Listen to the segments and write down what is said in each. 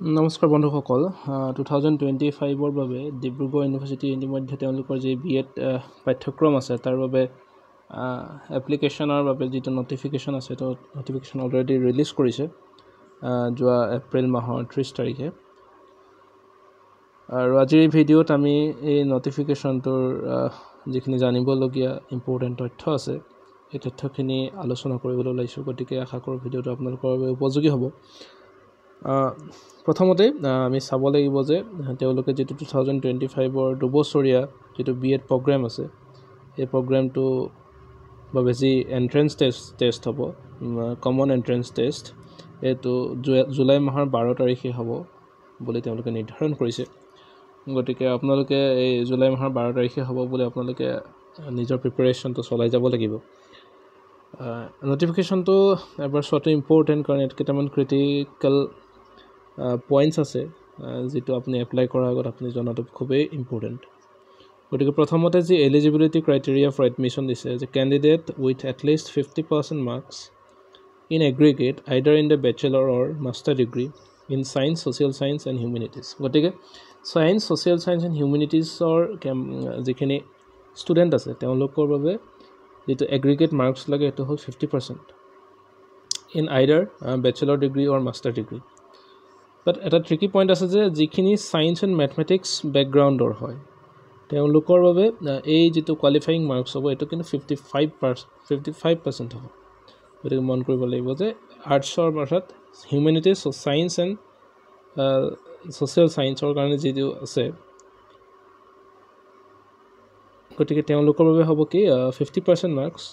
নমস্কাৰ বন্ধুসকল 2025 বাবে ডিব্ৰুগড় ইউনিভাৰ্চিটি ইতিমধ্যে তেওঁলোকৰ যে বিএড পাঠ্যক্ৰম আছে তাৰ বাবে এপ্লিকেশ্যনৰ বাবে যেটো নটিফিকেশ্যন আছে তো নটিফিকেশ্যন অলৰেডি ৰিলিজ কৰিছে যোৱা এপ্ৰিল মাহৰ 30 তাৰিখে আৰু আজিৰ এই ভিডিঅ'ত আমি এই নটিফিকেশ্যনটোৰ যিখিনি জানিবলগীয়া ইম্পৰ্টেন্ট তথ্য আছে এই তথ্যখিনি আলোচনা কৰিবলৈ ওলাইছো গতিকে আশা কৰোঁ ভিডিঅ'টো আপোনালোকৰ বাবে উপযোগী হ'ব প্ৰথমতে আমি চাব লাগিব যে তেওঁলোকে যেটো 2025 ৰ দুবছৰীয়া যেটো বিএড প্ৰগ্ৰাম আছে এই প্ৰগ্ৰামটো বাবে যি এন্ট্ৰেন্স টেষ্ট হ'ব কমন এন্ট্ৰেন্স টেষ্ট এটো জুলাই মাহৰ 12 তাৰিখে হ'ব বুলি তেওঁলোকে নিৰ্ধাৰণ কৰিছে গতিকে আপোনালোকে এই জুলাই মাহৰ 12 তাৰিখে হ'ব বুলি আপোনালোকে নিজৰ প্ৰিপাৰেচনটো চলাই যাব লাগিব নটিফিকেশ্যনটো এবাৰ চোৱাটো ইম্পৰ্টেন্ট কাৰণ এটা কেইটামান ক্ৰিটিকেল পয়েন্টস আছে যেটো আপুনি এপ্লাই কৰাৰ আগত আপুনি জনাটো খুবেই ইম্পৰ্টেন্ট গতিকে প্ৰথমতে যি এলিজিবিলিটি ক্ৰাইটেৰিয়া ফৰ এডমিশন দিছে যে candidate with at least 50% marks in aggregate either in the bachelor or master degree in science social science and humanities গতিকে সায়েন্স সোশিয়াল সায়েন্স এণ্ড হিউম্যানিটিজৰ যিখিনি ষ্টুডেন্ট আছে তেওঁলোকৰ বাবে যেটো এগ্ৰিগেট মাৰ্কস লাগে এটো হ'ল 50% in either bachelor degree or master degree But এটা tricky point আছে যে যিখিনি সায়েন্স এণ্ড ম্যাথমেটিক্স ব্যাকগ্ৰাউণ্ডৰ হয় তেওঁলোকৰ বাবে এই যেটো কোৱালিফাইং মাৰ্কস হ'ব এটো কিন্তু 55% হ'ব গতিকে মন কৰিব লাগিব যে আৰ্টছৰ মাথাত হিউম্যানিটিজ সায়েন্স এণ্ড সোশিয়াল সায়েন্সৰ কাৰণে যেটো আছে গতিকে তেওঁলোকৰ বাবে হ'ব কি 50% মাৰ্কস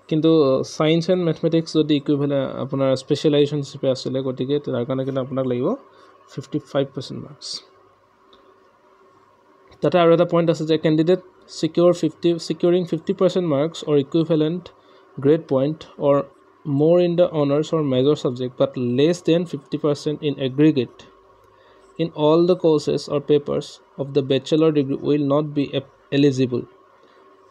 কিন্তু সায়েন্স এণ্ড ম্যাথমেটিক্স যদি ইকুইভ্যালেন্ট আপোনাৰ স্পেশালাইজেশন হিচাপে আছে গতিকে তাৰ কাৰণে কিন্তু আপোনাক লাগিব 55% মাৰ্কস তাতে আৰু এটা পইণ্ট আছে যে candidate securing 50% marks or equivalent grade point or more in the honors or major subject but less than 50% in aggregate in all the courses or papers of the bachelor degree will not be eligible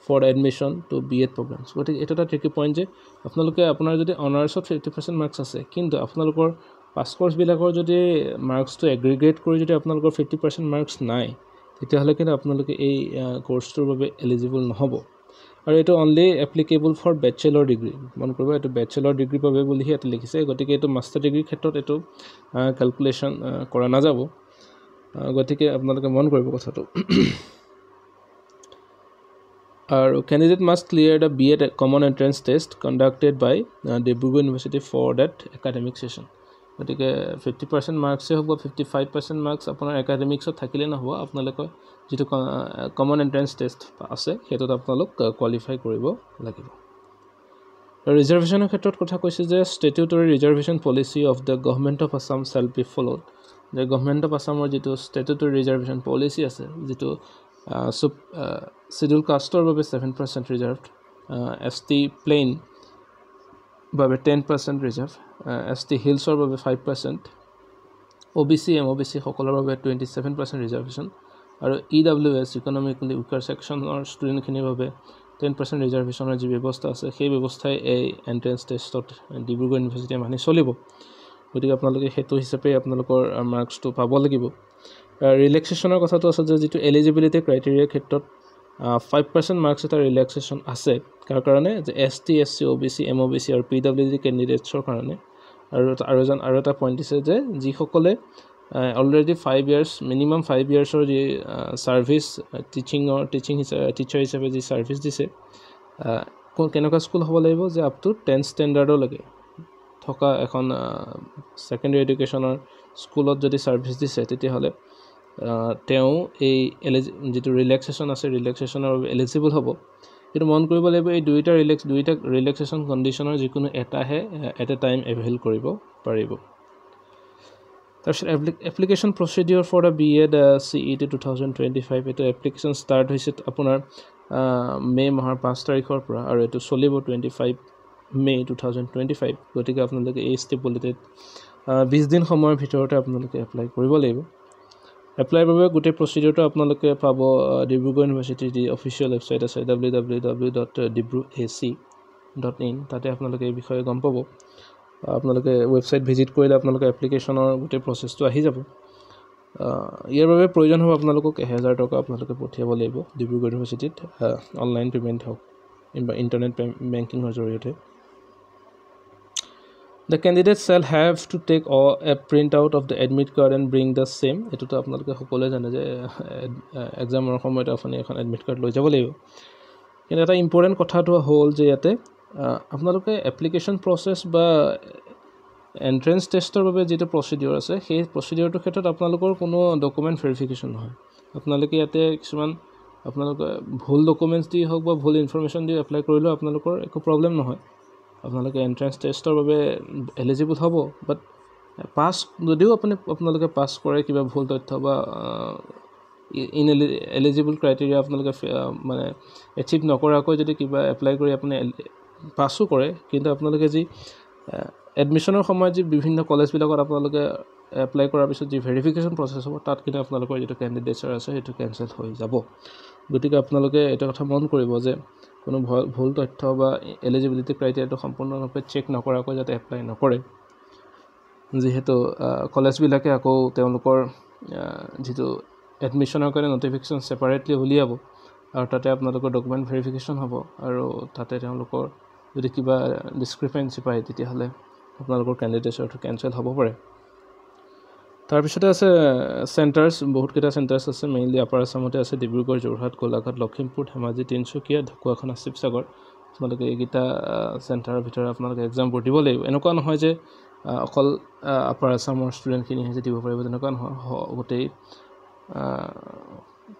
for admission to B.Ed programs গতিকে এটা tricky point যে আপোনালোকে আপোনাৰ যদি অনাৰ্সত 50% marks আছে কিন্তু আপোনালোকৰ pass course বিলাকৰ যদি মাৰ্কসটো এগ্ৰিগেট কৰি যদি আপোনালোকৰ 50% মাৰ্কস নাই তেতিয়াহলে কিন্তু আপোনালোকে এই কোৰ্সটোৰ বাবে এলিজিবল নহব আৰু এটো অনলি এপ্লিকেবল ফৰ ব্যাচেলৰ ডিগ্ৰী মন কৰিব এটো ব্যাচেলৰ ডিগ্ৰী বাবে বুলিহে এটো লিখিছে গতিকে এটো মাষ্টাৰ ডিগ্ৰীৰ ক্ষেত্ৰত এটো ক্যালকুলেশন কৰা নাযাব গতিকে আপোনালোকে মন কৰিব কথাটো Our candidate must clear the B.Ed common entrance test conducted by Dibrugor University for that academic session. গতিকে 50% মাৰ্কসে হ'ব 55% মাৰ্কস আপোনাৰ একাডেমিক্সত থাকিলে নহব আপোনালোকৰ যেটো কমন এন্ট্ৰেন্স টেষ্ট আছে হেতুত আপোনালোক কোৱালিফাই কৰিব লাগিব ৰিজাৰ্ভেশনৰ ক্ষেত্ৰত কথা কৈছে যে statutory reservation policy of the government of Assam shall be followed যে গভৰ্নমেন্ট অফ আসামৰ যেটো স্ট্যাটুটৰী ৰিজাৰ্ভেশন পলিসি আছে যেটো schedule caster বাবে 7% reserved ST plain বাবে 10% reserved ST hills or বাবে 5% OBC MOBC সকলৰ বাবে 27% reservation আৰু EWS economically weaker section or student খিনিৰ বাবে 10% reservation ৰ যি ব্যৱস্থা আছে সেই ব্যৱস্থাই এই এন্ট্ৰেন্স টেষ্টত ডিব্ৰুগড় ইউনিভাৰ্চিটি মানি চলিব গতিকে আপোনালোকে হেতু হিচাপে আপোনালোকৰ মাৰ্কসটো পাব লাগিব ৰিলেক্সেশনৰ কথাটো আছে যে যেটো এলিজিবিলিটি ক্ৰাইটেৰিয়া ক্ষেত্ৰত 5% মাৰ্কস এটা ৰিলেক্সেশন আছে কাৰ কাৰণে যে ST SC OBC MOBC আৰু PWD ক্যান্ডিডেটছৰ কাৰণে আৰু এটা পইণ্ট দিছে যে যি সকলে অলৰেডি 5 ইয়াৰ্স মিনিমাম 5 ইয়াৰ্সৰ যি সাৰ্ভিস টিচিং টিচাৰ হিচাপে যি সাৰ্ভিস দিছে কেনেকুৱা স্কুল হ'ব লাগিব যে আপ টু 10 ষ্টেণ্ডাৰ্ডৰ লৈকে থকা এখন সেকেন্ডাৰী এডুকেশনৰ স্কুলত যদি সাৰ্ভিস দিছে তেতিয়া হলে তেও এই যেটো ৰিলেক্সেশন আছে ৰিলেক্সেশনৰ এলিজিবল হ'ব কিন্তু মন কৰিব লাগিব এই দুইটা ৰিলেক্সেশন কন্ডিশনৰ যিকোনো এটাহে এট এ টাইম এভেইল কৰিব পাৰিব তাৰপিছত application procedure for the B.Ed CET 2025 এটো এপ্লিকেশন ষ্টাৰ্ট হৈছে আপোনাৰ মে মাহৰ 5 তাৰিখৰ পৰা আৰু এটো চলিব 25 মে 2025 গতিকে আপোনালোকে এই ষ্টেপলৈতে 20 দিন সময়ৰ ভিতৰতে আপোনালোকে এপ্লাই কৰিব লাগিব এপ্লাই বাবে গোটেই প্ৰচিডিউৰটো আপোনালোকে পাব ডিব্ৰুগড় ইউনিভাৰ্চিটিৰ যি অফিচিয়েল ওয়েবসাইট আছে www.dibruac.in তাতে আপোনালোকে এই বিষয়ে গম পাব আপোনালোকে ৱেবছাইট ভিজিট কৰিলে আপোনালোকে এপ্লিকেশ্যনৰ গোটেই প্ৰচেছটো আহি যাব ইয়াৰ বাবে প্ৰয়োজন হ'ব আপোনালোকক 1000 টকা আপোনালোকে পঠিয়াব লাগিব ডিব্ৰুগড় ইউনিভাৰ্চিটিত অনলাইন পেমেণ্ট হওক ইণ্টাৰনেট বেংকিঙৰ জৰিয়তে The candidate shall have to take a printout of the admit card and bring the same. এটোটো আপোনালোকে সকলোৱে জানে যে এক্সামৰ সময়ত আপুনি এখন এডমিট কাৰ্ড লৈ যাব লাগিব কিন্তু এটা ইম্পৰ্টেণ্ট কথাটো হ'ল যে ইয়াতে আপোনালোকে এপ্লিকেশ্যন প্ৰচেছ বা এন্ট্ৰেন্স টেষ্টৰ বাবে যেটো প্ৰচিডিউৰ আছে সেই প্ৰচিডিউৰটোৰ ক্ষেত্ৰত আপোনালোকৰ কোনো ডকুমেণ্ট ভেৰিফিকেশ্যন নহয় আপোনালোকে ইয়াতে কিছুমান আপোনালোকে ভুল ডকুমেণ্টছ দি হওক বা ভুল ইনফৰমেশ্যন দি এপ্লাই কৰিলেও আপোনালোকৰ একো প্ৰব্লেম নহয় আপোনালোকে এন্ট্ৰেন্স টেষ্টৰ বাবে এলিজিবল হ'ব বাট পাছ যদিও আপোনালোকে পাছ কৰে কিবা ভুল তথ্য বা এলিজিবল ক্ৰাইটেৰিয়া আপোনালোকে মানে এচিভ নকৰাকৈ যদি কিবা এপ্লাই কৰি আপুনি পাছো কৰে কিন্তু আপোনালোকে যি এডমিশ্যনৰ সময়ত যি বিভিন্ন কলেজবিলাকত আপোনালোকে এপ্লাই কৰাৰ পিছত যি ভেৰিফিকেশ্যন প্ৰচেছ হ'ব তাত কিন্তু আপোনালোকৰ যেটো কেণ্ডিডেটছৰ আছে সেইটো কেনচেল হৈ যাব গতিকে আপোনালোকে এটা কথা মন কৰিব যে কোনো ভুল তথ্য বা এলিজিবিলিটি ক্ৰাইটেৰিয়াটো সম্পূৰ্ণৰূপে চেক নকৰাকৈ যাতে এপ্লাই নকৰে যেহেতু কলেজবিলাকে আকৌ তেওঁলোকৰ যেটো এডমিশ্যনৰ কাৰণে নটিফিকেশ্যন সেপাৰেটলি উলিয়াব আৰু তাতে আপোনালোকৰ ডকুমেণ্ট ভেৰিফিকেশ্যন হ'ব আৰু তাতে তেওঁলোকৰ যদি কিবা ডিসক্ৰিপেন্সি পায় তেতিয়াহ'লে আপোনালোকৰ কেণ্ডিডেটছৰটো কেনচেল হ'ব পাৰে তাৰপিছতে আছে চেণ্টাৰ্ছ বহুত কেইটা চেণ্টাৰ্ছ আছে মেইনলি আপাৰ আসামতে আছে ডিব্ৰুগড় যোৰহাট গোলাঘাট লখিমপুৰ ধেমাজি তিনচুকীয়া ঢকুৱাখানা শিৱসাগৰ আপোনালোকে এইকেইটা চেণ্টাৰৰ ভিতৰত আপোনালোকে এক্সামবোৰ দিব লাগিব এনেকুৱা নহয় যে অকল আপাৰ আসামৰ ষ্টুডেণ্টখিনিহে দিব পাৰিব তেনেকুৱা নহয় গোটেই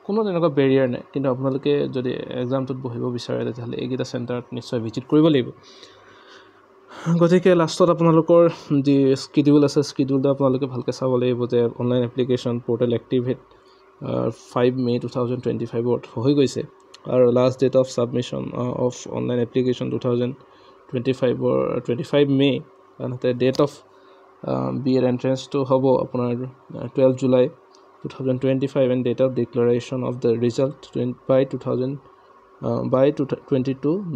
কোনো তেনেকুৱা বেৰিয়াৰ নাই কিন্তু আপোনালোকে যদি এক্সামটোত বহিব বিচাৰে তেতিয়াহ'লে এইকেইটা চেণ্টাৰত নিশ্চয় ভিজিট কৰিব লাগিব গতিকে লাষ্টত আপোনালোকৰ যি স্কেডিউল আছে স্কেডিউলটো আপোনালোকে ভালকৈ চাব লাগিব যে online application portal activate 5 May 2025ত হৈ গৈছে আৰু last date of submission of online application 25 May আনহাতে ডেট অফ বিএড এণ্ট্ৰেন্সটো হ'ব আপোনাৰ 12 July 2025 and date of declaration of the result by 22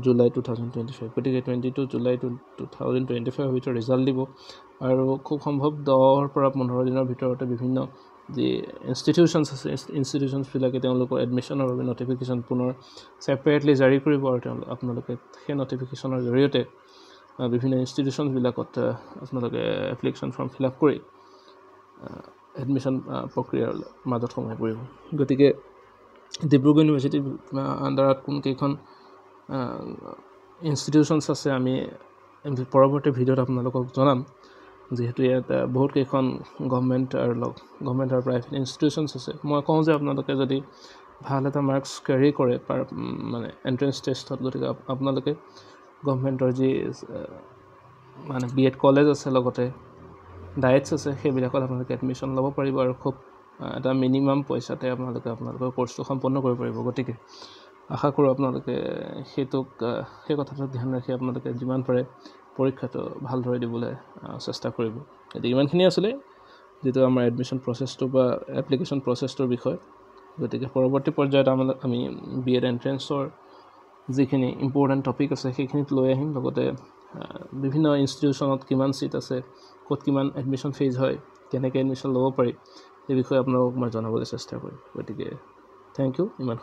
July 2025 গতিকে 22 জুলাই 2025 ভিতৰত ৰিজাল্ট দিব আৰু খুব সম্ভৱ 10 পৰা 15 দিনৰ ভিতৰতে বিভিন্ন যি ইনষ্টিটিউচনছ আছে ইনষ্টিটিউচনছবিলাকে তেওঁলোকৰ এডমিশ্যনৰ বাবে নটিফিকেশ্যন পুনৰ সেপাৰেটলি জাৰি কৰিব আৰু আপোনালোকে সেই নটিফিকেশ্যনৰ জৰিয়তে বিভিন্ন ইনষ্টিটিউচনছবিলাকত আপোনালোকে এপ্লিকেশ্যন ফৰ্ম ফিল আপ কৰি এডমিশ্যন প্ৰক্ৰিয়াৰ মাজত সোমাই পৰিব গতিকে ডিব্ৰুগড় ইউনিভাৰ্চিটিৰ আণ্ডাৰত কোন কেইখন ইনষ্টিটিউচনছ আছে আমি পৰৱৰ্তী ভিডিঅ'ত আপোনালোকক জনাম যেহেতু ইয়াত বহুত কেইখন গভৰ্ণমেণ্ট আৰু প্ৰাইভেট ইনষ্টিটিউচনছ আছে মই কওঁ যে আপোনালোকে যদি ভাল এটা মাৰ্কছ কেৰি কৰে মানে এণ্ট্ৰেন্স টেষ্টত গতিকে আপোনালোকে গভৰ্ণমেণ্টৰ যি মানে বিএড কলেজ আছে লগতে ডায়েটছ আছে সেইবিলাকত আপোনালোকে এডমিশ্যন ল'ব পাৰিব আৰু খুব এটা মিনিমাম পইচাতে আপোনালোকৰ কোৰ্চটো সম্পন্ন কৰিব পাৰিব গতিকে আশা কৰোঁ আপোনালোকে সেই কথাটো ধ্যান ৰাখি আপোনালোকে যিমান পাৰে পৰীক্ষাটো ভালদৰে দিবলৈ চেষ্টা কৰিব গতিকে ইমানখিনি আছিলে যেটো আমাৰ এডমিশ্যন প্ৰচেছটো বা এপ্লিকেশ্যন প্ৰচেছটোৰ বিষয় গতিকে পৰৱৰ্তী পৰ্যায়ত আমি বিএড এণ্ট্ৰেন্সৰ যিখিনি ইম্পৰ্টেণ্ট টপিক আছে সেইখিনিত লৈ আহিম লগতে বিভিন্ন ইনষ্টিটিউচনত কিমান সিট আছে ক'ত কিমান এডমিশ্যন ফিজ হয় কেনেকৈ এডমিশ্যন ল'ব পাৰি এই বিষয়ে আপোনালোকক মই জনাবলৈ চেষ্টা কৰিম গতিকে থ্যাংক ইউ ইমান